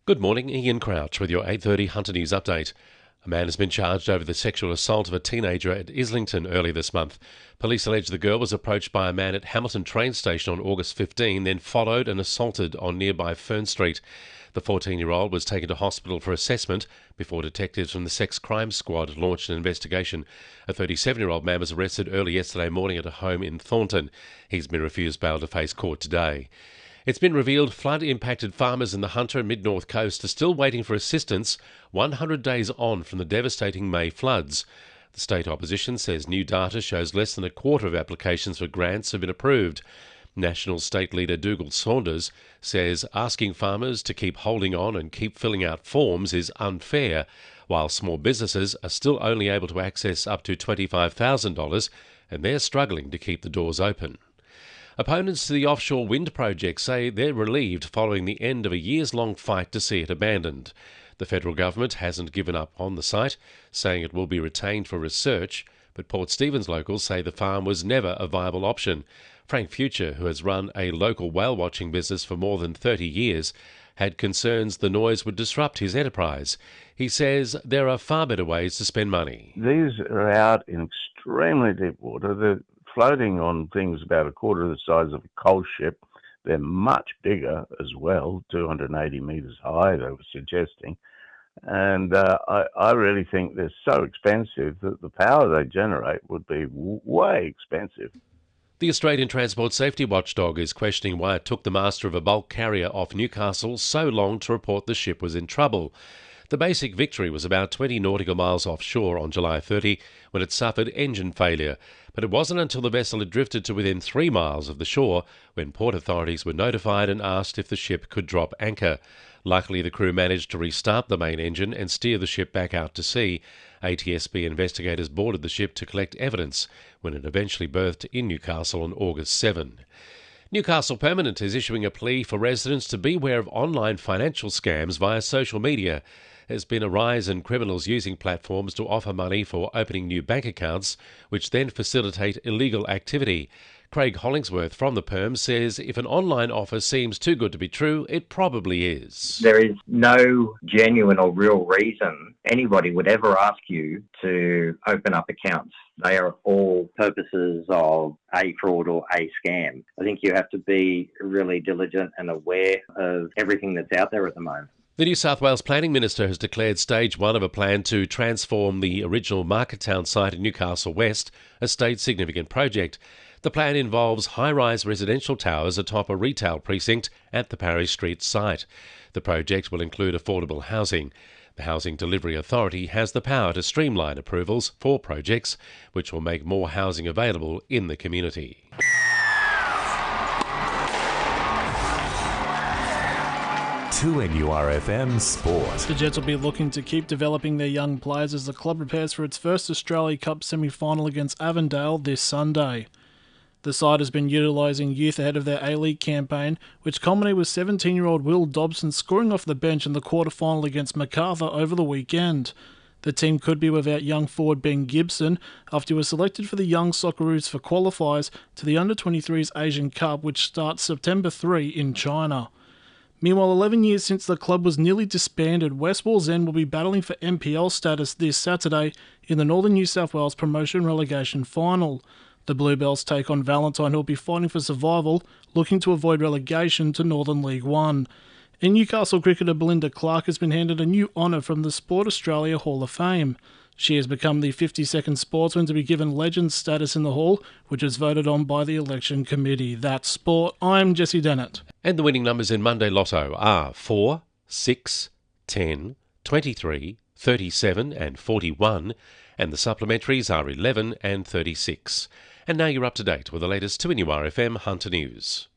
Good morning, Ian Crouch with your 8:30 Hunter News update. A man has been charged over the sexual assault of a teenager at Islington earlier this month. Police allege the girl was approached by a man at Hamilton train station on August 15, then followed and assaulted on nearby Fern Street. The 14-year-old was taken to hospital for assessment before detectives from the Sex Crime Squad launched an investigation. A 37-year-old man was arrested early yesterday morning at a home in Thornton. He's been refused bail to face court today. It's been revealed flood-impacted farmers in the Hunter and Mid-North Coast are still waiting for assistance 100 days on from the devastating May floods. The state opposition says new data shows less than a quarter of applications for grants have been approved. National State Leader Dougal Saunders says asking farmers to keep holding on and keep filling out forms is unfair, while small businesses are still only able to access up to $25,000 and they're struggling to keep the doors open. Opponents to the offshore wind project say they're relieved following the end of a years-long fight to see it abandoned. The federal government hasn't given up on the site, saying it will be retained for research, but Port Stephens locals say the farm was never a viable option. Frank Future, who has run a local whale-watching business for more than 30 years, had concerns the noise would disrupt his enterprise. He says there are far better ways to spend money. These are out in extremely deep water. They're floating on things about a quarter of the size of a coal ship. They're much bigger as well, 280 metres high, they were suggesting. And I really think they're so expensive that the power they generate would be way expensive. The Australian Transport Safety Watchdog is questioning why it took the master of a bulk carrier off Newcastle so long to report the ship was in trouble. The Basic Victory was about 20 nautical miles offshore on July 30 when it suffered engine failure, but it wasn't until the vessel had drifted to within 3 miles of the shore when port authorities were notified and asked if the ship could drop anchor. Luckily, the crew managed to restart the main engine and steer the ship back out to sea. ATSB investigators boarded the ship to collect evidence when it eventually berthed in Newcastle on August 7. Newcastle Permanent is issuing a plea for residents to beware of online financial scams via social media. There's been a rise in criminals using platforms to offer money for opening new bank accounts, which then facilitate illegal activity. Craig Hollingsworth from the Perm says if an online offer seems too good to be true, it probably is. There is no genuine or real reason anybody would ever ask you to open up accounts. They are all purposes of a fraud or a scam. I think you have to be really diligent and aware of everything that's out there at the moment. The New South Wales Planning Minister has declared stage 1 of a plan to transform the original Market Town site in Newcastle West, a state significant project. The plan involves high-rise residential towers atop a retail precinct at the Parry Street site. The project will include affordable housing. The Housing Delivery Authority has the power to streamline approvals for projects, which will make more housing available in the community. To NURFM Sport. The Jets will be looking to keep developing their young players as the club prepares for its first Australia Cup semi-final against Avondale this Sunday. The side has been utilising youth ahead of their A-League campaign, which culminated with 17-year-old Will Dobson scoring off the bench in the quarter-final against Macarthur over the weekend. The team could be without young forward Ben Gibson after he was selected for the Young Socceroos for qualifiers to the Under-23s Asian Cup, which starts September 3 in China. Meanwhile, 11 years since the club was nearly disbanded, West Wallsend will be battling for NPL status this Saturday in the Northern New South Wales Promotion Relegation Final. The Bluebells take on Valentine, who will be fighting for survival, looking to avoid relegation to Northern League One. In Newcastle cricketer Belinda Clark has been handed a new honour from the Sport Australia Hall of Fame. She has become the 52nd sportsman to be given legend status in the hall, which is voted on by the election committee. That's sport. I'm Jessie Dennett. And the winning numbers in Monday Lotto are 4, 6, 10, 23, 37 and 41, and the supplementaries are 11 and 36. And now you're up to date with the latest 2NURFM Hunter News.